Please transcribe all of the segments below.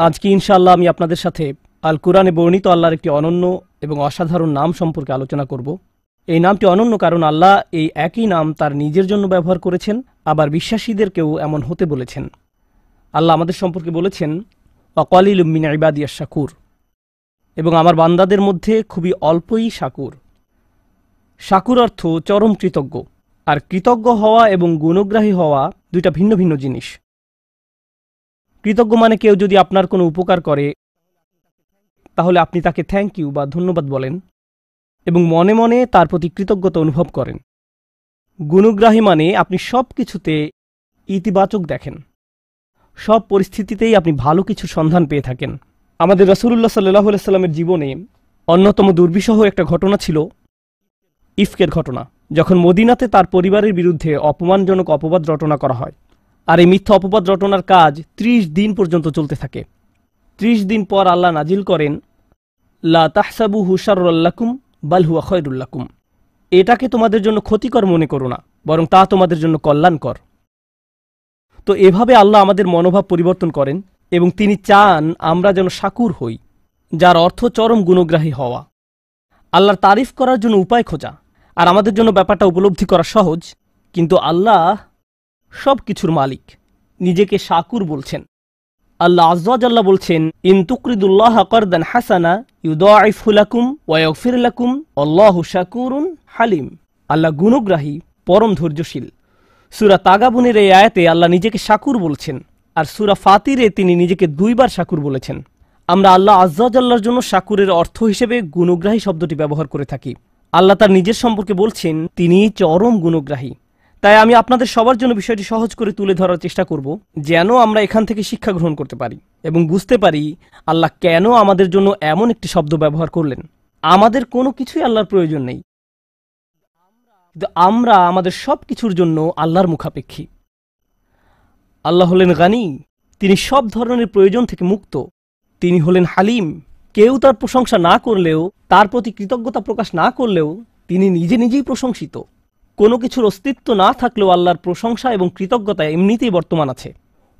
আজকে ইনশাআল্লাহ আমি আপনাদের সাথে আল কুরআনে বর্ণিত আল্লাহর একটি অনন্য এবং অসাধারণ নাম সম্পর্কে আলোচনা করব। এই নামটি অনন্য কারণ আল্লাহ এই একই নাম তার নিজের জন্য ব্যবহার করেছেন, আবার বিশ্বাসীদেরকেও এমন হতে বলেছেন। আল্লাহ আমাদের সম্পর্কে বলেছেন ওয়াকালিলুম মিন ইবাদিয়াশ শাকুর, এবং আমার বান্দাদের মধ্যে খুবই অল্পই শাকুর। শাকুর অর্থ চরম কৃতজ্ঞ, আর কৃতজ্ঞ হওয়া এবং গুণগ্রাহী হওয়া দুইটা ভিন্ন ভিন্ন জিনিস। কৃতজ্ঞ মানে কেউ যদি আপনার কোনো উপকার করে তাহলে আপনি তাকে থ্যাংক ইউ বা ধন্যবাদ বলেন এবং মনে মনে তার প্রতি কৃতজ্ঞতা অনুভব করেন। গুণগ্রাহী মানে আপনি সব কিছুতে ইতিবাচক দেখেন, সব পরিস্থিতিতেই আপনি ভালো কিছুর সন্ধান পেয়ে থাকেন। আমাদের রাসূলুল্লাহ সাল্লাল্লাহু আলাইহি সাল্লামের জীবনে অন্যতম দুর্বিষহ একটা ঘটনা ছিল ইফকের ঘটনা, যখন মদিনাতে তার পরিবারের বিরুদ্ধে অপমানজনক অপবাদ রটনা করা হয়। আর এই মিথ্যা অপবাদ রটনার কাজ 30 দিন পর্যন্ত চলতে থাকে। 30 দিন পর আল্লাহ নাজিল করেন লা তাহসাবুহু শাররাল লাকুম বাল হুয়া খায়রুল লাকুম, এটাকে তোমাদের জন্য ক্ষতিকর মনে করো না, বরং তা তোমাদের জন্য কল্যাণকর। তো এভাবে আল্লাহ আমাদের মনোভাব পরিবর্তন করেন এবং তিনি চান আমরা যেন শাকুর হই, যার অর্থ চরম গুণগ্রাহী হওয়া, আল্লাহর তারিফ করার জন্য উপায় খোঁজা। আর আমাদের জন্য ব্যাপারটা উপলব্ধি করা সহজ, কিন্তু আল্লাহ সব কিছুর মালিক, নিজেকে শাকুর বলছেন। আল্লাহ আযজা ওয়া জাল্লা বলছেন ইন তুকরিদুল্লাহ কারদান হাসানা ইউদাইফু লাকুম ওয়া ইয়াগফির লাকুম আল্লাহু শাকুরুন হালিম। আল্লাহ গুণগ্রাহী, পরম ধৈর্যশীল। সূরা তাগাবুনের এই আয়াতে আল্লাহ নিজেকে শাকুর বলছেন, আর সূরা ফাতিরে তিনি নিজেকে 2 বার শাকুর বলেছেন। আমরা আল্লাহ আযজা ওয়া জাল্লার জন্য শাকুরের অর্থ হিসেবে গুণগ্রাহী শব্দটি ব্যবহার করে থাকি। আল্লাহ তার নিজের সম্পর্কে বলছেন তিনি চরম গুণগ্রাহী। তাই আমি আপনাদের সবার জন্য বিষয়টি সহজ করে তুলে ধরার চেষ্টা করব, যেন আমরা এখান থেকে শিক্ষা গ্রহণ করতে পারি এবং বুঝতে পারি আল্লাহ কেন আমাদের জন্য এমন একটি শব্দ ব্যবহার করলেন। আমাদের কোনো কিছুই আল্লাহর প্রয়োজন নেই, কিন্তু আমরা আমাদের সব কিছুর জন্য আল্লাহর মুখাপেক্ষী। আল্লাহ হলেন গানি, তিনি সব ধরনের প্রয়োজন থেকে মুক্ত। তিনি হলেন হালিম, কেউ তার প্রশংসা না করলেও, তার প্রতি কৃতজ্ঞতা প্রকাশ না করলেও তিনি নিজে নিজেই প্রশংসিত। কোনো কিছুর অস্তিত্ব না থাকলেও আল্লাহর প্রশংসা এবং কৃতজ্ঞতা এমনিতেই বর্তমান আছে।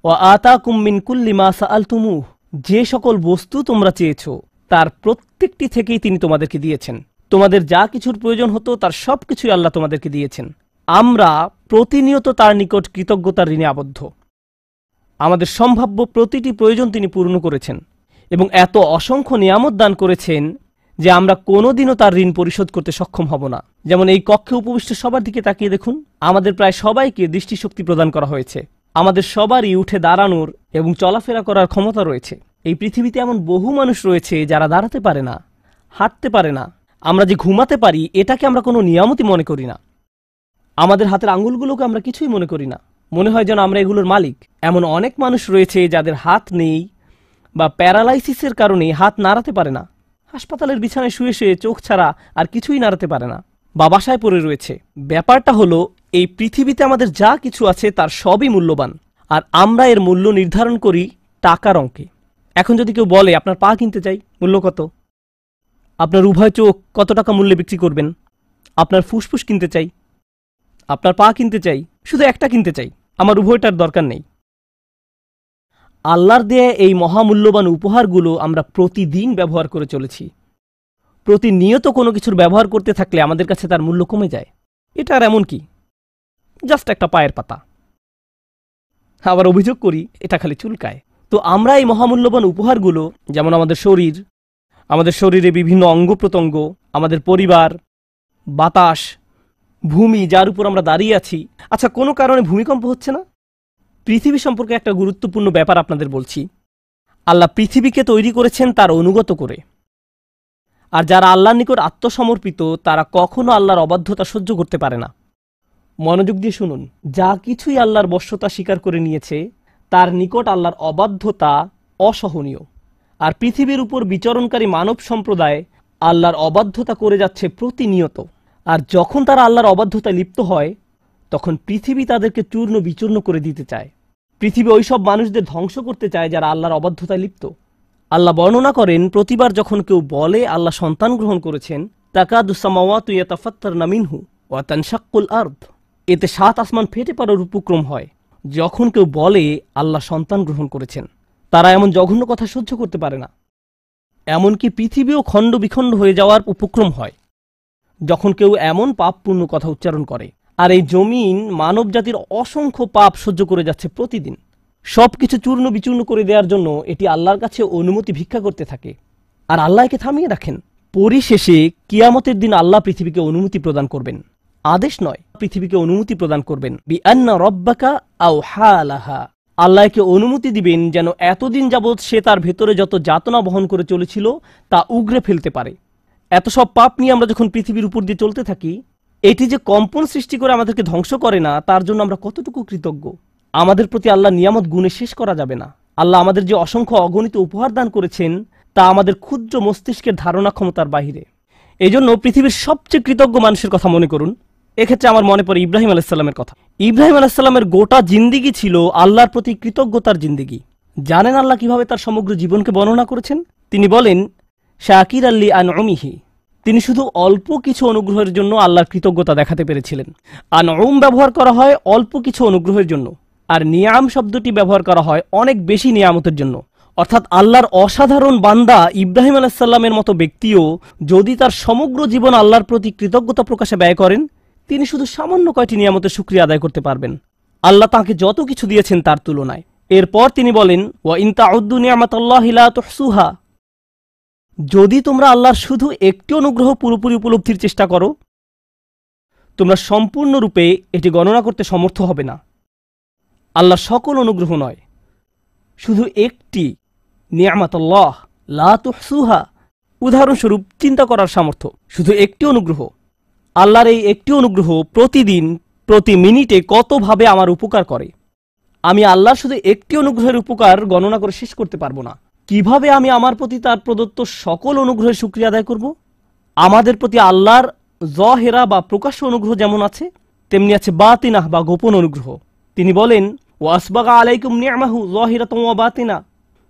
ওয়া আতাকুম মিন কুল্লি মা সাআলতুমুহ, যে সকল বস্তু তোমরা চেয়েছো তার প্রত্যেকটি থেকেই তিনি তোমাদেরকে দিয়েছেন। তোমাদের যা কিছুর প্রয়োজন হতো তার সব কিছুই আল্লাহ তোমাদেরকে দিয়েছেন। আমরা প্রতিনিয়ত তার নিকট কৃতজ্ঞতার ঋণে আবদ্ধ। আমাদের সম্ভাব্য প্রতিটি প্রয়োজন তিনি পূর্ণ করেছেন এবং এত অসংখ্য নিয়ামত দান করেছেন যে আমরা কোনোদিনও তার ঋণ পরিশোধ করতে সক্ষম হব না। যেমন এই কক্ষে উপবিষ্ট সবার দিকে তাকিয়ে দেখুন, আমাদের প্রায় সবাইকে দৃষ্টিশক্তি প্রদান করা হয়েছে। আমাদের সবারই উঠে দাঁড়ানোর এবং চলাফেরা করার ক্ষমতা রয়েছে। এই পৃথিবীতে এমন বহু মানুষ রয়েছে যারা দাঁড়াতে পারে না, হাঁটতে পারে না। আমরা যে ঘুমাতে পারি এটাকে আমরা কোনো নিয়ামতই মনে করি না। আমাদের হাতের আঙুলগুলোকে আমরা কিছুই মনে করি না, মনে হয় যেন আমরা এগুলোর মালিক। এমন অনেক মানুষ রয়েছে যাদের হাত নেই বা প্যারালাইসিসের কারণে হাত নাড়াতে পারে না, হাসপাতালের বিছানায় শুয়ে শুয়ে চোখ ছাড়া আর কিছুই নাড়াতে পারে না, বা বাসায় পড়ে রয়েছে। ব্যাপারটা হলো এই পৃথিবীতে আমাদের যা কিছু আছে তার সবই মূল্যবান, আর আমরা এর মূল্য নির্ধারণ করি টাকার অঙ্কে। এখন যদি কেউ বলে আপনার পা কিনতে চাই, মূল্য কত? আপনার উভয় চোখ কত টাকা মূল্যে বিক্রি করবেন? আপনার ফুসফুস কিনতে চাই, আপনার পা কিনতে চাই, শুধু একটা কিনতে চাই, আমার উভয়টার দরকার নেই। আল্লাহর দেয়া এই মহামূল্যবান উপহারগুলো আমরা প্রতিদিন ব্যবহার করে চলেছি। প্রতিনিয়ত কোনো কিছুর ব্যবহার করতে থাকলে আমাদের কাছে তার মূল্য কমে যায়। এটা আর এমন কি, জাস্ট একটা পায়ের পাতা। আবার অভিযোগ করি এটা খালি চুলকায়। তো আমরা এই মহামূল্যবান উপহারগুলো, যেমন আমাদের শরীর, আমাদের শরীরে বিভিন্ন অঙ্গ প্রত্যঙ্গ, আমাদের পরিবার, বাতাস, ভূমি যার উপর আমরা দাঁড়িয়ে আছি। আচ্ছা, কোনো কারণে ভূমিকম্প হচ্ছে না? পৃথিবী সম্পর্কে একটা গুরুত্বপূর্ণ ব্যাপার আপনাদের বলছি। আল্লাহ পৃথিবীকে তৈরি করেছেন তার অনুগত করে, আর যারা আল্লাহর নিকট আত্মসমর্পিত তারা কখনো আল্লাহর অবাধ্যতা সহ্য করতে পারে না। মনোযোগ দিয়ে শুনুন, যা কিছুই আল্লাহর বশ্যতা স্বীকার করে নিয়েছে তার নিকট আল্লাহর অবাধ্যতা অসহনীয়। আর পৃথিবীর উপর বিচরণকারী মানব সম্প্রদায় আল্লাহর অবাধ্যতা করে যাচ্ছে প্রতিনিয়ত। আর যখন তারা আল্লাহর অবাধ্যতায় লিপ্ত হয় তখন পৃথিবী তাদেরকে চূর্ণ বিচূর্ণ করে দিতে চায়। পৃথিবী ওইসব মানুষদের ধ্বংস করতে চায় যারা আল্লাহর অবাধ্যতায় লিপ্ত। আল্লাহ বর্ণনা করেন, প্রতিবার যখন কেউ বলে আল্লাহ সন্তান গ্রহণ করেছেন, তাকাদুস সামাওয়াতু ইয়াতাফাত্তারনা মিনহু ওয়া তানশাক্কুল আরদ, এতে 7 আসমান ফেটে পড়ার উপক্রম হয় যখন কেউ বলে আল্লাহ সন্তান গ্রহণ করেছেন। তারা এমন জঘন্য কথা সহ্য করতে পারে না। এমনকি পৃথিবীও খণ্ড বিখণ্ড হয়ে যাওয়ার উপক্রম হয় যখন কেউ এমন পাপপূর্ণ কথা উচ্চারণ করে। আর এই জমিন মানব জাতির অসংখ্য পাপ সহ্য করে যাচ্ছে প্রতিদিন। সবকিছু চূর্ণ বিচূর্ণ করে দেওয়ার জন্য এটি আল্লাহর কাছে অনুমতি ভিক্ষা করতে থাকে, আর আল্লাহ একে থামিয়ে রাখেন। পরিশেষে কিয়ামতের দিন আল্লাহ পৃথিবীকে অনুমতি প্রদান করবেন, আদেশ নয়, পৃথিবীকে অনুমতি প্রদান করবেন। বিআন্না রব্বাকা আওহা লাহা, আল্লাহ একে অনুমতি দিবেন যেন এতদিন যাবৎ সে তার ভেতরে যত যাতনা বহন করে চলেছিল তা উগরে ফেলতে পারে। এত সব পাপ নিয়ে আমরা যখন পৃথিবীর উপর দিয়ে চলতে থাকি, এটি যে কম্পন সৃষ্টি করে আমাদেরকে ধ্বংস করে না, তার জন্য আমরা কতটুকু কৃতজ্ঞ। আমাদের প্রতি আল্লাহ নিয়ামত গুণে শেষ করা যাবে না। আল্লাহ আমাদের যে অসংখ্য অগণিত উপহার দান করেছেন তা আমাদের ক্ষুদ্র মস্তিষ্কের ধারণা ক্ষমতার বাহিরে। এই জন্য পৃথিবীর সবচেয়ে কৃতজ্ঞ মানুষের কথা মনে করুন। এক্ষেত্রে আমার মনে পড়ে ইব্রাহিম আলাইসাল্লামের কথা। ইব্রাহিম আলাইসাল্লামের গোটা জিন্দিগি ছিল আল্লাহর প্রতি কৃতজ্ঞতার জিন্দিগি। জানেন আল্লাহ কিভাবে তার সমগ্র জীবনকে বর্ণনা করেছেন? তিনি বলেন, শাকির আল্লি আনউমিহি, তিনি শুধু অল্প কিছু অনুগ্রহের জন্য আল্লাহর কৃতজ্ঞতা দেখাতে পেরেছিলেন। আনউম ব্যবহার করা হয় অল্প কিছু অনুগ্রহের জন্য, আর নিয়াম শব্দটি ব্যবহার করা হয় অনেক বেশি নিয়ামতের জন্য। অর্থাৎ আল্লাহর অসাধারণ বান্দা ইব্রাহিম আলাইসাল্লামের মতো ব্যক্তিও যদি তার সমগ্র জীবন আল্লাহর প্রতি কৃতজ্ঞতা প্রকাশে ব্যয় করেন, তিনি শুধু সামান্য কয়টি নিয়ামতের শুকরিয়া আদায় করতে পারবেন আল্লাহ তাঁকে যত কিছু দিয়েছেন তার তুলনায়। এরপর তিনি বলেন, ওয়া ইন তাউদ্দু নি'মাতাল্লাহি লা তুহসুহা, যদি তোমরা আল্লাহর শুধু একটি অনুগ্রহ পুরোপুরি উপলব্ধির চেষ্টা করো, তোমরা সম্পূর্ণরূপে এটি গণনা করতে সমর্থ হবে না। আল্লাহর সকল অনুগ্রহ নয়, শুধু একটি নি'মাতাল্লাহ লা তুহসুহা, উদাহরণস্বরূপ চিন্তা করার সামর্থ্য, শুধু একটি অনুগ্রহ। আল্লাহর এই একটি অনুগ্রহ প্রতিদিন প্রতি মিনিটে কতভাবে আমার উপকার করে, আমি আল্লাহর শুধু একটি অনুগ্রহের উপকার গণনা করে শেষ করতে পারবো না। কিভাবে আমি আমার প্রতি তার প্রদত্ত সকল অনুগ্রহের শুকরিয়া আদায় করব? আমাদের প্রতি আল্লাহর জহেরা বা প্রকাশ্য অনুগ্রহ যেমন আছে, তেমনি আছে বাতিনাহ বা গোপন অনুগ্রহ। তিনি বলেন, ওয়াসবাগা আলাইকুম নি'মাহু যাহিরাতান ওয়া বাতিনা,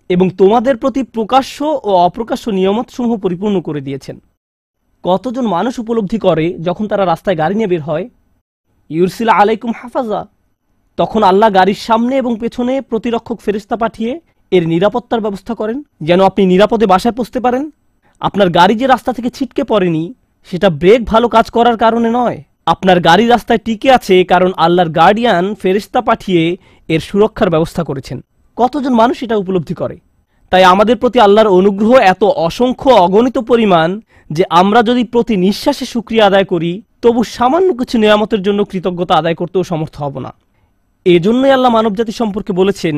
এবং তোমাদের প্রতি প্রকাশ্য ও অপ্রকাশ্য নিয়ামতসমূহ পরিপূর্ণ করে দিয়েছেন। কতজন মানুষ উপলব্ধি করে যখন তারা রাস্তায় গাড়ি নিয়ে বের হয়, ইউরসিলা আলাইকুম হাফাজা, তখন আল্লাহ গাড়ির সামনে এবং পেছনে প্রতিরক্ষক ফেরেশতা পাঠিয়ে এর নিরাপত্তার ব্যবস্থা করেন, যেন আপনি নিরাপদে বাসায় পৌঁছতে পারেন। আপনার গাড়ি যে রাস্তা থেকে ছিটকে পড়েনি, সেটা ব্রেক ভালো কাজ করার কারণে নয়, আপনার গাড়ি রাস্তায় টিকে আছে কারণ আল্লাহর গার্ডিয়ান ফেরেশতা পাঠিয়ে এর সুরক্ষার ব্যবস্থা করেছেন। কতজন মানুষ এটা উপলব্ধি করে? তাই আমাদের প্রতি আল্লাহর অনুগ্রহ এত অসংখ্য অগণিত পরিমাণ যে আমরা যদি প্রতি নিঃশ্বাসে শুকরিয়া আদায় করি, তবু সামান্য কিছু নিয়ামতের জন্য কৃতজ্ঞতা আদায় করতেও সমর্থ হব না। এজন্যই আল্লাহ মানবজাতি সম্পর্কে বলেছেন,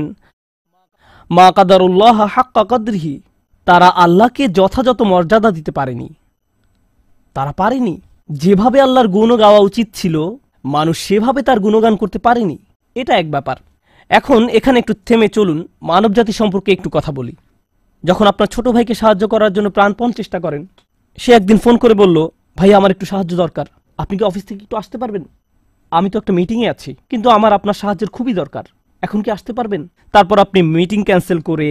মা কাদারুল্লাহ হাক্কা কদরিহি, তারা আল্লাহকে যথাযথ মর্যাদা দিতে পারেনি। তারা পারেনি। যেভাবে আল্লাহর গুণ গাওয়া উচিত ছিল, মানুষ সেভাবে তার গুণগান করতে পারেনি। এটা এক ব্যাপার। এখন এখানে একটু থেমে চলুন, মানবজাতি সম্পর্কে একটু কথা বলি। যখন আপনার ছোট ভাইকে সাহায্য করার জন্য প্রাণপণ চেষ্টা করেন, সে একদিন ফোন করে বলল, ভাই আমার একটু সাহায্য দরকার, আপনি কি অফিস থেকে একটু আসতে পারবেন? আমি তো একটা মিটিংয়ে আছি, কিন্তু আমার আপনার সাহায্যের খুবই দরকার, এখন কি আসতে পারবেন? তারপর আপনি মিটিং ক্যান্সেল করে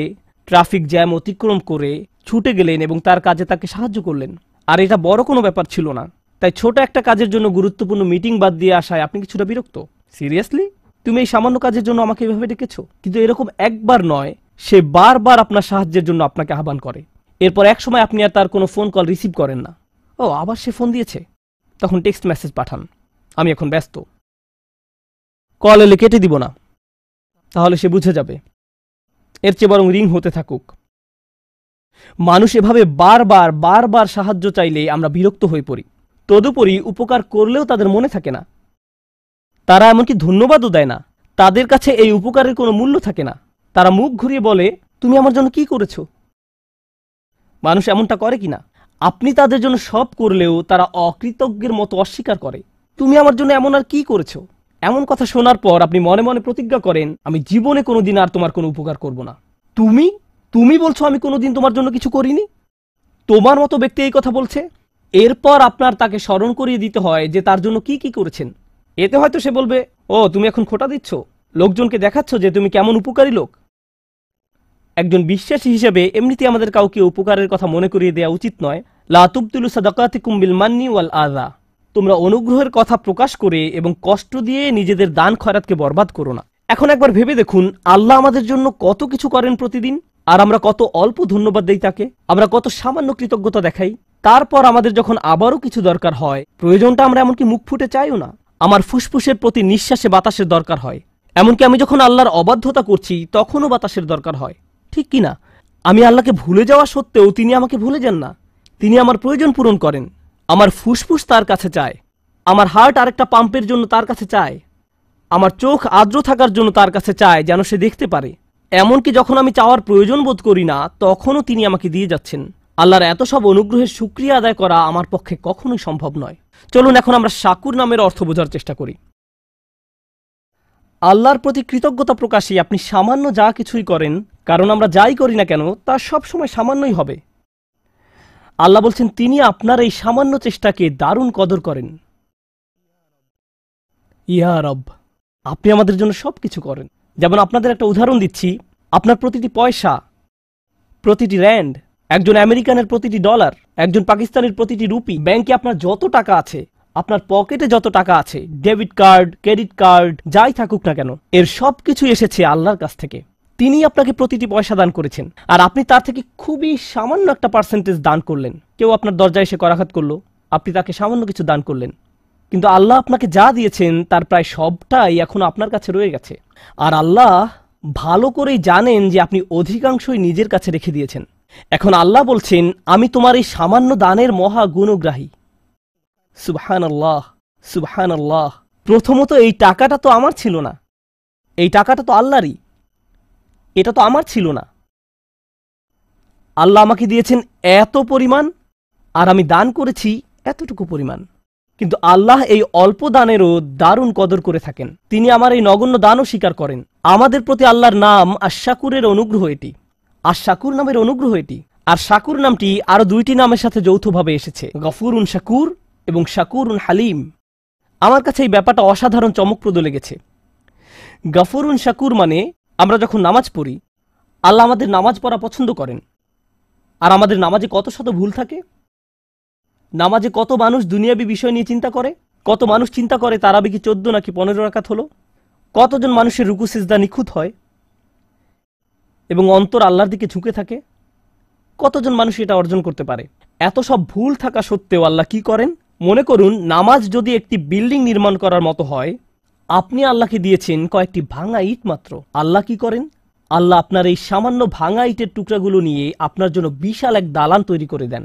ট্রাফিক জ্যাম অতিক্রম করে ছুটে গেলেন এবং তার কাজে তাকে সাহায্য করলেন। আর এটা বড় কোনো ব্যাপার ছিল না, তাই ছোট একটা কাজের জন্য গুরুত্বপূর্ণ মিটিং বাদ দিয়ে আসায় আপনি কিছুটা বিরক্ত। সিরিয়াসলি, তুমি এই সামান্য কাজের জন্য আমাকে এভাবে ডেকেছো? কিন্তু এরকম একবার নয়, সে বারবার আপনার সাহায্যের জন্য আপনাকে আহ্বান করে। এরপর এক সময় আপনি আর তার কোনো ফোন কল রিসিভ করেন না। ও, আবার সে ফোন দিয়েছে, তখন টেক্সট মেসেজ পাঠান, আমি এখন ব্যস্ত, কল এলে কেটে দিব না, তাহলে সে বুঝে যাবে। এর চেয়ে বরং রিং হতে থাকুক। মানুষ এভাবে বারবার বারবার সাহায্য চাইলে আমরা বিরক্ত হয়ে পড়ি। তদুপরি উপকার করলেও তাদের মনে থাকে না, তারা এমনকি ধন্যবাদও দেয় না। তাদের কাছে এই উপকারের কোনো মূল্য থাকে না। তারা মুখ ঘুরিয়ে বলে, তুমি আমার জন্য কি করেছো? মানুষ এমনটা করে কিনা? আপনি তাদের জন্য সব করলেও তারা অকৃতজ্ঞের মতো অস্বীকার করে, তুমি আমার জন্য এমন আর কি করেছো? এমন কথা শোনার পর আপনি মনে মনে প্রতিজ্ঞা করেন, আমি জীবনে কোনোদিন আর তোমার কোনো উপকার করব না। তুমি বলছো আমি কোনোদিন তোমার জন্য কিছু করিনি? তোমার মতো ব্যক্তি এই কথা বলছে। এরপর আপনার তাকে স্মরণ করিয়ে দিতে হয় যে তার জন্য কি কি করেছেন। এতে হয়তো সে বলবে, ও তুমি এখন খোঁটা দিচ্ছ, লোকজনকে দেখাচ্ছ যে তুমি কেমন উপকারী লোক। একজন বিশ্বাসী হিসেবে এমনিতে আমাদের কাউকে উপকারের কথা মনে করিয়ে দেওয়া উচিত নয়। লা তুবতিলু সাদাকাতিকুম বিল মান্নি ওয়াল আযা, তোমরা অনুগ্রহের কথা প্রকাশ করে এবং কষ্ট দিয়ে নিজেদের দান খয়রাতকে বরবাদ করো না। এখন একবার ভেবে দেখুন, আল্লাহ আমাদের জন্য কত কিছু করেন প্রতিদিন, আর আমরা কত অল্প ধন্যবাদ দেই তাকে, আমরা কত সামান্য কৃতজ্ঞতা দেখাই। তারপর আমাদের যখন আবারও কিছু দরকার হয়, প্রয়োজনটা আমরা এমনকি মুখ ফুটে চাইও না। আমার ফুসফুসের প্রতি নিঃশ্বাসে বাতাসের দরকার হয়, এমনকি আমি যখন আল্লাহর অবাধ্যতা করছি তখনও বাতাসের দরকার হয়, ঠিক কি না? আমি আল্লাহকে ভুলে যাওয়া সত্ত্বেও তিনি আমাকে ভুলে যান না। তিনি আমার প্রয়োজন পূরণ করেন। আমার ফুসফুস তার কাছে চায়, আমার হার্ট আরেকটা পাম্পের জন্য তার কাছে চায়, আমার চোখ আর্দ্র থাকার জন্য তার কাছে চায় যেন সে দেখতে পারে। এমনকি যখন আমি চাওয়ার প্রয়োজন বোধ করি না, তখনও তিনি আমাকে দিয়ে যাচ্ছেন। আল্লাহর এত সব অনুগ্রহের শুকরিয়া আদায় করা আমার পক্ষে কখনোই সম্ভব নয়। চলুন এখন আমরা শাকুর নামের অর্থ বোঝার চেষ্টা করি। আল্লাহর প্রতি কৃতজ্ঞতা প্রকাশে আপনি সামান্য যা কিছুই করেন, কারণ আমরা যাই করি না কেন তা সবসময় সামান্যই হবে। আল্লাহ বলছেন তিনি আপনার এই সামান্য চেষ্টাকে দারুণ কদর করেন। ইয়া রব, আপনি আমাদের জন্য সবকিছু করেন। যেমন আপনাদের একটা উদাহরণ দিচ্ছি, আপনার প্রতিটি পয়সা, প্রতিটি র্যান্ড, একজন আমেরিকানের প্রতিটি ডলার, একজন পাকিস্তানের প্রতিটি রুপি, ব্যাংকে আপনার যত টাকা আছে, আপনার পকেটে যত টাকা আছে, ডেবিট কার্ড, ক্রেডিট কার্ড, যাই থাকুক না কেন, এর সব কিছু এসেছে আল্লাহর কাছ থেকে। তিনি আপনাকে প্রতিটি পয়সা দান করেছেন, আর আপনি তার থেকে খুবই সামান্য একটা পার্সেন্টেজ দান করলেন। কেউ আপনার দরজায় এসে করাঘাত করলো, আপনি তাকে সামান্য কিছু দান করলেন, কিন্তু আল্লাহ আপনাকে যা দিয়েছেন তার প্রায় সবটাই এখন আপনার কাছে রয়ে গেছে। আর আল্লাহ ভালো করেই জানেন যে আপনি অধিকাংশই নিজের কাছে রেখে দিয়েছেন। এখন আল্লাহ বলছেন আমি তোমার এই সামান্য দানের মহা গুণগ্রাহী। সুবহানাল্লাহ, সুবহানাল্লাহ। প্রথমত এই টাকাটা তো আমার ছিল না, এই টাকাটা তো আল্লাহরই, এটা তো আমার ছিল না। আল্লাহ আমাকে দিয়েছেন এত পরিমাণ, আর আমি দান করেছি এতটুকু পরিমাণ। কিন্তু আল্লাহ এই অল্প দানেরও দারুণ কদর করে থাকেন। তিনি আমার এই নগণ্য দানও স্বীকার করেন। আমাদের প্রতি আল্লাহর নাম আশ-শাকুরের অনুগ্রহ এটি, আশ-শাকুর নামের অনুগ্রহ এটি। আর শাকুর নামটি আরো দুইটি নামের সাথে যৌথভাবে এসেছে, গফুরুন শাকুর এবং শাকুরুন হালিম। আমার কাছে এই ব্যাপারটা অসাধারণ চমকপ্রদ লেগেছে। গফুরুন শাকুর মানে আমরা যখন নামাজ পড়ি, আল্লাহ আমাদের নামাজ পড়া পছন্দ করেন। আর আমাদের নামাজে কত শত ভুল থাকে। নামাজে কত মানুষ দুনিয়াবী বিষয় নিয়ে চিন্তা করে, কত মানুষ চিন্তা করে তারাবি কি 14 নাকি 15 রাকাত হলো, কতজন মানুষের রুকু সিজদা নিখুঁত হয় এবং অন্তর আল্লাহর দিকে ঝুঁকে থাকে, কতজন মানুষ এটা অর্জন করতে পারে। এত সব ভুল থাকা সত্ত্বেও আল্লাহ কি করেন? মনে করুন নামাজ যদি একটি বিল্ডিং নির্মাণ করার মতো হয়, আপনি আল্লাহকে দিয়েছেন কয়েকটি ভাঙা ইট মাত্র। আল্লাহ কি করেন? আল্লাহ আপনার এই সামান্য ভাঙা ইটের টুকরাগুলো নিয়ে আপনার জন্য বিশাল এক দালান তৈরি করে দেন।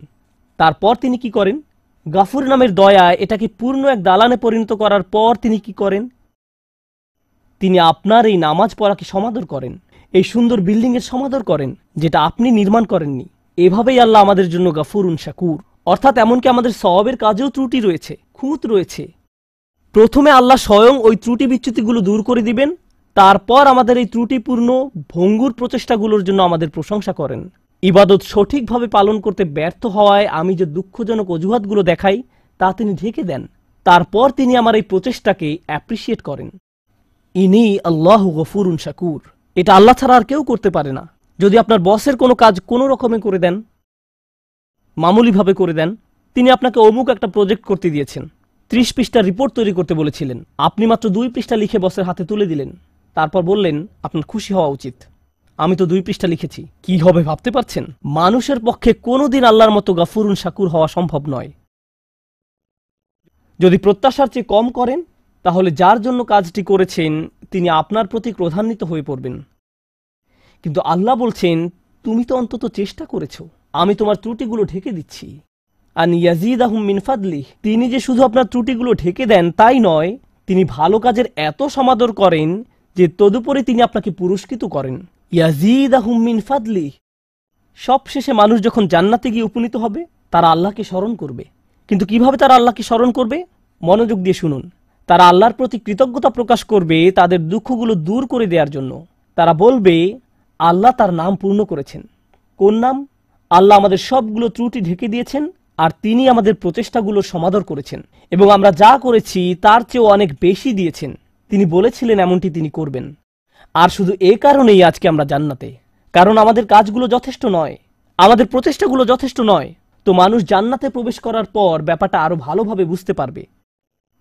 তারপর তিনি কি করেন? গাফুর নামের দয়ায় এটাকে পূর্ণ এক দালানে পরিণত করার পর তিনি কি করেন? তিনি আপনার এই নামাজ পড়াকে সমাদর করেন, এই সুন্দর বিল্ডিংয়ের সমাদর করেন যেটা আপনি নির্মাণ করেননি। এভাবেই আল্লাহ আমাদের জন্য গাফুরুন শাকুর, অর্থাৎ এমনকি আমাদের সওয়াবের কাজেও ত্রুটি রয়েছে, খুঁত রয়েছে। প্রথমে আল্লাহ স্বয়ং ওই ত্রুটি বিচ্যুতিগুলো দূর করে দিবেন, তারপর আমাদের এই ত্রুটিপূর্ণ ভঙ্গুর প্রচেষ্টাগুলোর জন্য আমাদের প্রশংসা করেন। ইবাদত সঠিকভাবে পালন করতে ব্যর্থ হওয়ায় আমি যে দুঃখজনক অজুহাতগুলো দেখাই তা তিনি ঢেকে দেন। তারপর তিনি আমার এই প্রচেষ্টাকে অ্যাপ্রিসিয়েট করেন। ইনি আল্লাহ গফুরুন শাকুর। এটা আল্লাহ ছাড়া আর কেউ করতে পারে না। যদি আপনার বসের কোনো কাজ কোনো রকমে করে দেন, মামুলিভাবে করে দেন, তিনি আপনাকে অমুক একটা প্রজেক্ট করতে দিয়েছেন, 30 পৃষ্ঠার রিপোর্ট তৈরি করতে বলেছিলেন, আপনি মাত্র 2 পৃষ্ঠা লিখে বসের হাতে তুলে দিলেন, তারপর বললেন আপনার খুশি হওয়া উচিত, আমি তো 2 পৃষ্ঠা লিখেছি। কি হবে ভাবতে পারছেন? মানুষের পক্ষে কোনোদিন আল্লাহর মতো গফুরুন শাকুর হওয়া সম্ভব নয়। যদি প্রত্যাশার চেয়ে কম করেন, তাহলে যার জন্য কাজটি করেছেন তিনি আপনার প্রতি ক্রোধান্বিত হয়ে পড়বেন। কিন্তু আল্লাহ বলছেন তুমি তো অন্তত চেষ্টা করেছো, আমি তোমার ত্রুটিগুলো ঢেকে দিচ্ছি। আন ইয়াজিদাহুম মিন ফাদলি, তিনি যে শুধু আপনার ত্রুটিগুলো ঢেকে দেন তাই নয়, তিনি ভালো কাজের এত সমাদর করেন যে তদুপরি তিনি আপনাকে পুরস্কৃত করেন। ইয়াজিদাহুম মিন ফাদলি। সবশেষে মানুষ যখন জান্নাতে গিয়ে উপনীত হবে, তারা আল্লাহকে স্মরণ করবে। কিন্তু কিভাবে তারা আল্লাহকে স্মরণ করবে? মনোযোগ দিয়ে শুনুন। তারা আল্লাহর প্রতি কৃতজ্ঞতা প্রকাশ করবে তাদের দুঃখগুলো দূর করে দেওয়ার জন্য। তারা বলবে আল্লাহ তার নাম পূর্ণ করেছেন। কোন নাম? আল্লাহ আমাদের সবগুলো ত্রুটি ঢেকে দিয়েছেন, আর তিনি আমাদের প্রচেষ্টাগুলো সমাদর করেছেন, এবং আমরা যা করেছি তার চেয়েও অনেক বেশি দিয়েছেন। তিনি বলেছিলেন এমনটি তিনি করবেন। আর শুধু এ কারণেই আজকে আমরা জান্নাতে, কারণ আমাদের কাজগুলো যথেষ্ট নয়, আমাদের প্রচেষ্টাগুলো যথেষ্ট নয়। তো মানুষ জান্নাতে প্রবেশ করার পর ব্যাপারটা আরো ভালোভাবে বুঝতে পারবে।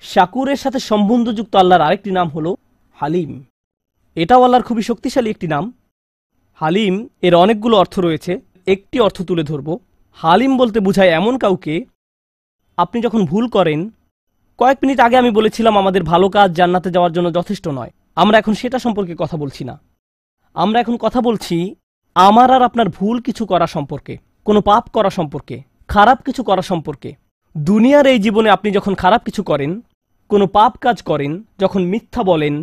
শাকুরের সাথে সম্বন্ধযুক্ত আল্লাহর আরেকটি নাম হলো হালিম। এটাও আল্লাহর খুবই শক্তিশালী একটি নাম। হালিম এর অনেকগুলো অর্থ রয়েছে, একটি অর্থ তুলে ধরব। হালিম বলতে বোঝায় এমন কাউকে, আপনি যখন ভুল করেন, কয়েক মিনিট আগে আমি বলেছিলাম আমাদের ভালো কাজ জান্নাতে যাওয়ার জন্য যথেষ্ট নয়। আমরা এখন সেটা সম্পর্কে কথা বলছি না। আমরা এখন কথা বলছি আমার আর আপনার ভুল কিছু করা সম্পর্কে, কোনো পাপ করা সম্পর্কে, খারাপ কিছু করা সম্পর্কে। দুনিয়ার এই জীবনে আপনি যখন খারাপ কিছু করেন, কোনো পাপ কাজ করেন, যখন মিথ্যা বলেন,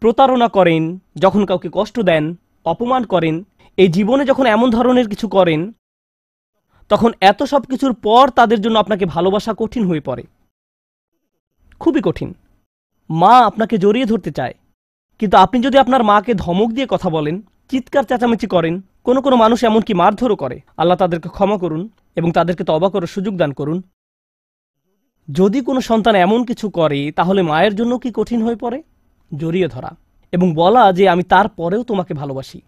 প্রতারণা করেন, যখন কাউকে কষ্ট দেন, অপমান করেন, এই জীবনে যখন এমন ধরনের কিছু করেন, তখন এত সব কিছুর পর তাদের জন্য আপনাকে ভালোবাসা কঠিন হয়ে পড়ে, খুবই কঠিন। মা আপনাকে জড়িয়ে ধরতে চায়, কিন্তু আপনি যদি আপনার মাকে ধমক দিয়ে কথা বলেন, চিৎকার চেঁচামেচি করেন, কোনো কোনো মানুষ এমনকি মারধরও করে, আল্লাহ তাদেরকে ক্ষমা করুন এবং তাদেরকে তওবা করার সুযোগ দান করুন। যদি কোনো সন্তান এমন কিছু করে, তাহলে মায়ের জন্য কি কঠিন হয়ে পড়ে? জড়িয়ে ধরা এবং বলা যে আমি তারপরেও তোমাকে ভালোবাসি।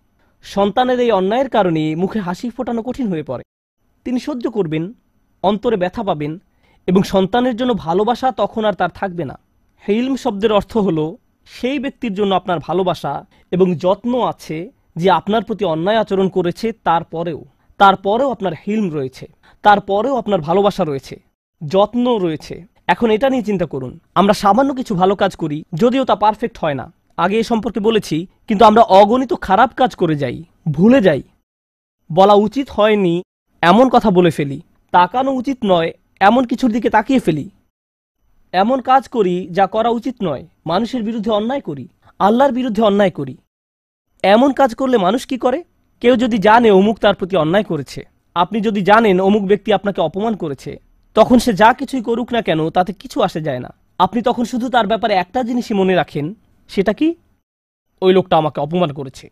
সন্তানের এই অন্যায়ের কারণে মুখে হাসি ফোটানো কঠিন হয়ে পড়ে। তিনি সহ্য করবেন, অন্তরে ব্যথা পাবেন এবং সন্তানের জন্য ভালোবাসা তখন আর তার থাকবে না। হিলম শব্দের অর্থ হলো সেই ব্যক্তির জন্য আপনার ভালোবাসা এবং যত্ন আছে যে আপনার প্রতি অন্যায় আচরণ করেছে, তারপরেও আপনার হিলম রয়েছে, তারপরেও আপনার ভালোবাসা রয়েছে, যত্ন রয়েছে। এখন এটা নিয়ে চিন্তা করুন, আমরা সামান্য কিছু ভালো কাজ করি, যদিও তা পারফেক্ট হয় না, আগে এ সম্পর্কে বলেছি, কিন্তু আমরা অগণিত খারাপ কাজ করে যাই, ভুলে যাই, বলা উচিত হয়নি এমন কথা বলে ফেলি, তাকানো উচিত নয় এমন কিছুর দিকে তাকিয়ে ফেলি, এমন কাজ করি যা করা উচিত নয়, মানুষের বিরুদ্ধে অন্যায় করি, আল্লাহর বিরুদ্ধে অন্যায় করি। এমন কাজ করলে মানুষ কি করে? কেউ যদি জানে অমুক তার প্রতি অন্যায় করেছে, আপনি যদি জানেন অমুক ব্যক্তি আপনাকে অপমান করেছে, তখন সে যা কিছুই করুক না কেন তাতে কিছু আসে যায় না। আপনি তখন শুধু তার ব্যাপারে একটা জিনিসই মনে রাখেন, সেটা কি? ওই লোকটা আমাকে অপমান করেছে,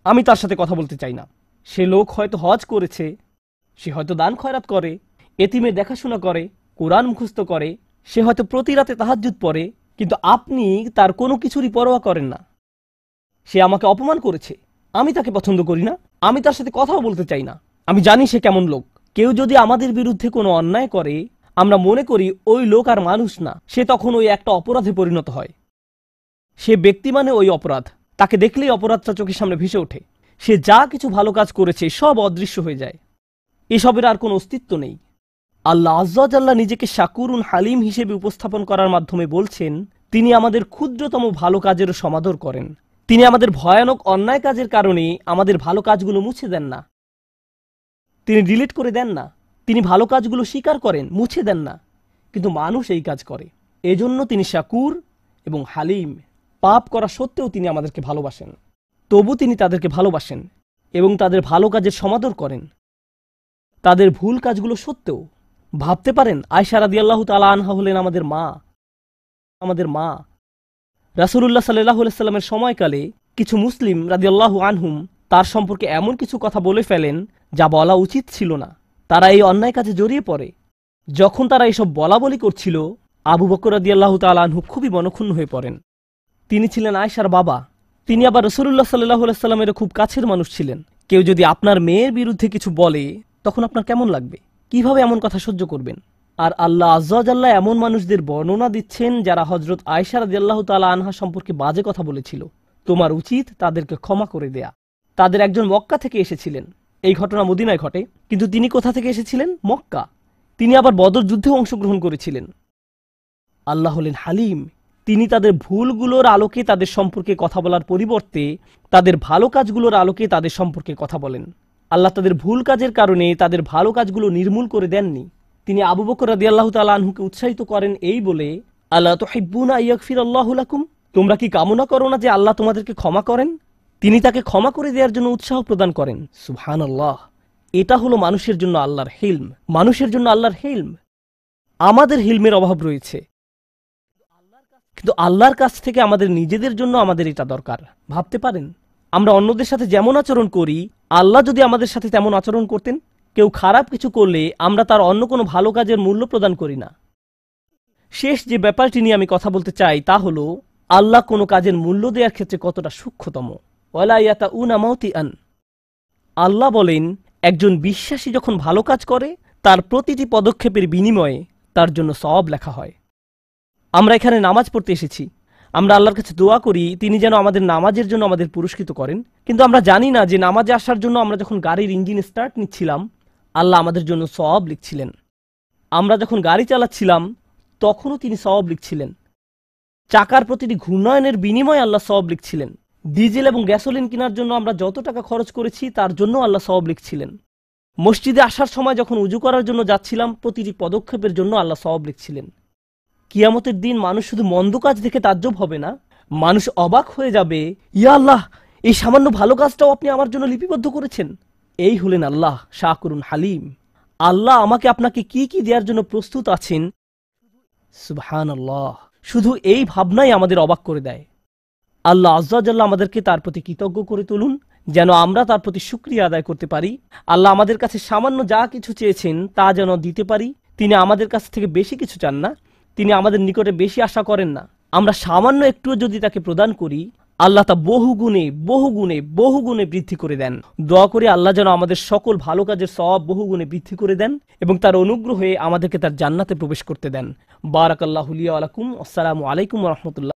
আমি তার সাথে কথা বলতে চাই না। সে লোক হয়তো হজ করেছে, সে হয়তো দান খয়রাত করে, এতিমের দেখাশোনা করে, কোরআন মুখস্থ করে, সে হয়তো প্রতি রাতে তাহাজ্জুদ পড়ে, কিন্তু আপনি তার কোনো কিছুরই পরোয়া করেন না। সে আমাকে অপমান করেছে, আমি তাকে পছন্দ করি না, আমি তার সাথে কথাও বলতে চাই না, আমি জানি সে কেমন লোক। কেউ যদি আমাদের বিরুদ্ধে কোনো অন্যায় করে, আমরা মনে করি ওই লোক আর মানুষ না, সে তখন ওই একটা অপরাধে পরিণত হয়। সে ব্যক্তি মানে ওই অপরাধ, তাকে দেখলেই অপরাধটা চোখের সামনে ভেসে ওঠে। সে যা কিছু ভালো কাজ করেছে সব অদৃশ্য হয়ে যায়, এসবের আর কোনো অস্তিত্ব নেই। আল্লাহ আজ্জা জাল্লা নিজেকে শাকুরুন হালিম হিসেবে উপস্থাপন করার মাধ্যমে বলছেন, তিনি আমাদের ক্ষুদ্রতম ভালো কাজেরও সমাদর করেন। তিনি আমাদের ভয়ানক অন্যায় কাজের কারণে আমাদের ভালো কাজগুলো মুছে দেন না, তিনি ডিলিট করে দেন না। তিনি ভালো কাজগুলো স্বীকার করেন, মুছে দেন না, কিন্তু মানুষ এই কাজ করে। এজন্য তিনি শাকুর এবং হালিম। পাপ করা সত্ত্বেও তিনি আমাদেরকে ভালোবাসেন, তবু তিনি তাদেরকে ভালোবাসেন এবং তাদের ভালো কাজের সমাদর করেন, তাদের ভুল কাজগুলো সত্ত্বেও। ভাবতে পারেন, আয়েশা রাদিয়াল্লাহু তাআলা আনহা হলেন আমাদের মা। রাসূলুল্লাহ সাল্লাল্লাহু আলাইহি সাল্লামের সময়কালে কিছু মুসলিম রাদিয়াল্লাহু আনহুম তার সম্পর্কে এমন কিছু কথা বলে ফেলেন যা বলা উচিত ছিল না। তারা এই অন্যায় কাজে জড়িয়ে পড়ে। যখন তারা এসব বলাবলি করছিল, আবু বকর রাদিয়াল্লাহু তাআলা আনহু খুবই মনক্ষুণ্ণ হয়ে পড়েন। তিনি ছিলেন আয়েশার বাবা, তিনি আবার রাসূলুল্লাহ সাল্লাল্লাহু আলাইহি সাল্লামের খুব কাছের মানুষ ছিলেন। কেউ যদি আপনার মেয়ের বিরুদ্ধে কিছু বলে, তখন আপনার কেমন লাগবে? কিভাবে এমন কথা সহ্য করবেন? আর আল্লাহ আজ্জা জাল্লা এমন মানুষদের বর্ণনা দিচ্ছেন যারা হযরত আয়েশা রাদিয়াল্লাহু তাআলা আনহা সম্পর্কে বাজে কথা বলেছিল। তোমার উচিত তাদেরকে ক্ষমা করে দেয়া। তাদের একজন মক্কা থেকে এসেছিলেন, এই ঘটনা মদিনায় ঘটে, কিন্তু তিনি কোথা থেকে এসেছিলেন? মক্কা। তিনি আবার বদর যুদ্ধেও অংশগ্রহণ করেছিলেন। আল্লাহ হলেন হালিম। তিনি তাদের ভুলগুলোর আলোকে তাদের সম্পর্কে কথা বলার পরিবর্তে তাদের ভালো কাজগুলোর আলোকে তাদের সম্পর্কে কথা বলেন। আল্লাহ তাদের ভুল কাজের কারণে তাদের ভালো কাজগুলো নির্মূল করে দেননি। তিনি আবু বকর রাদিয়াল্লাহু তাআলা আনহুকে উৎসাহিত করেন এই বলে, আল্লাহ তুহিব্বুনা ইয়াগফিরাল্লাহু লাকুম, তোমরা কি কামনা করো না যে আল্লাহ তোমাদেরকে ক্ষমা করেন? তিনি তাকে ক্ষমা করে দেওয়ার জন্য উৎসাহ প্রদান করেন। সুবহানাল্লাহ। এটা হলো মানুষের জন্য আল্লাহর হিলম, মানুষের জন্য আল্লাহর হিলম। আমাদের হিলমের অভাব রয়েছে, কিন্তু আল্লাহর কাছ থেকে আমাদের নিজেদের জন্য আমাদের এটা দরকার। ভাবতে পারেন, আমরা অন্যদের সাথে যেমন আচরণ করি, আল্লাহ যদি আমাদের সাথে তেমন আচরণ করতেন। কেউ খারাপ কিছু করলে আমরা তার অন্য কোনো ভালো কাজের মূল্য প্রদান করি না। শেষ যে ব্যাপারটি নিয়ে আমি কথা বলতে চাই তা হলো, আল্লাহ কোনো কাজের মূল্য দেওয়ার ক্ষেত্রে কতটা সূক্ষ্মতম। ওয়ালা ইয়াতাউনা মাউতিআন। আল্লাহ বলেন, একজন বিশ্বাসী যখন ভালো কাজ করে, তার প্রতিটি পদক্ষেপের বিনিময়ে তার জন্য সওয়াব লেখা হয়। আমরা এখানে নামাজ পড়তে এসেছি, আমরা আল্লাহর কাছে দোয়া করি তিনি যেন আমাদের নামাজের জন্য আমাদের পুরস্কৃত করেন, কিন্তু আমরা জানি না যে নামাজে আসার জন্য আমরা যখন গাড়ির ইঞ্জিন স্টার্ট নিচ্ছিলাম আল্লাহ আমাদের জন্য সওয়াব লিখছিলেন। আমরা যখন গাড়ি চালাচ্ছিলাম তখনও তিনি সওয়াব লিখছিলেন। চাকার প্রতিটি ঘূর্ণায়নের বিনিময়ে আল্লাহ সওয়াব লিখছিলেন। ডিজেল এবং গ্যাসোলিন কেনার জন্য আমরা যত টাকা খরচ করেছি তার জন্য আল্লাহ সওয়াব লিখছিলেন। মসজিদে আসার সময় যখন উজু করার জন্য যাচ্ছিলাম প্রতিটি পদক্ষেপের জন্য আল্লাহ সওয়াব লিখছিলেন। কিয়ামতের দিন মানুষ শুধু মন্দ কাজ দেখে তাজ্জব হবে না, মানুষ অবাক হয়ে যাবে, ইয়া আল্লাহ, এই সামান্য ভালো কাজটাও আপনি আমার জন্য লিপিবদ্ধ করেছেন। এই হলেন আল্লাহ শাকুরুন হালিম। আল্লাহ আমাকে আপনাকে কি কি দেওয়ার জন্য প্রস্তুত আছেন, সুবহানাল্লাহ। শুধু এই ভাবনাই আমাদের অবাক করে দেয়। আল্লাহ আজ্জা জাল্লা আমাদেরকে তার প্রতি কৃতজ্ঞ করে তুলুন, যেন আমরা তার প্রতি শুকরিয়া আদায় করতে পারি। আল্লাহ আমাদের কাছে সামান্য যা কিছু চেয়েছেন তা যেন দিতে পারি। তিনি আমাদের কাছ থেকে বেশি কিছু চান না, তিনি আমাদের নিকটে বেশি আশা করেন না। আমরা সামান্য একটুও যদি তাকে প্রদান করি আল্লাহ তা বহুগুণে বহুগুণে বহুগুণে বৃদ্ধি করে দেন। দোয়া করে আল্লাহ যেন আমাদের সকল ভালো কাজের সওয়াব বহুগুণে বৃদ্ধি করে দেন এবং তার অনুগ্রহে আমাদেরকে তার জান্নাতে প্রবেশ করতে দেন। বারাকাল্লাহু লি ওয়া লাকুম। আসসালামু আলাইকুম ওয়া রাহমাতুল্লাহ।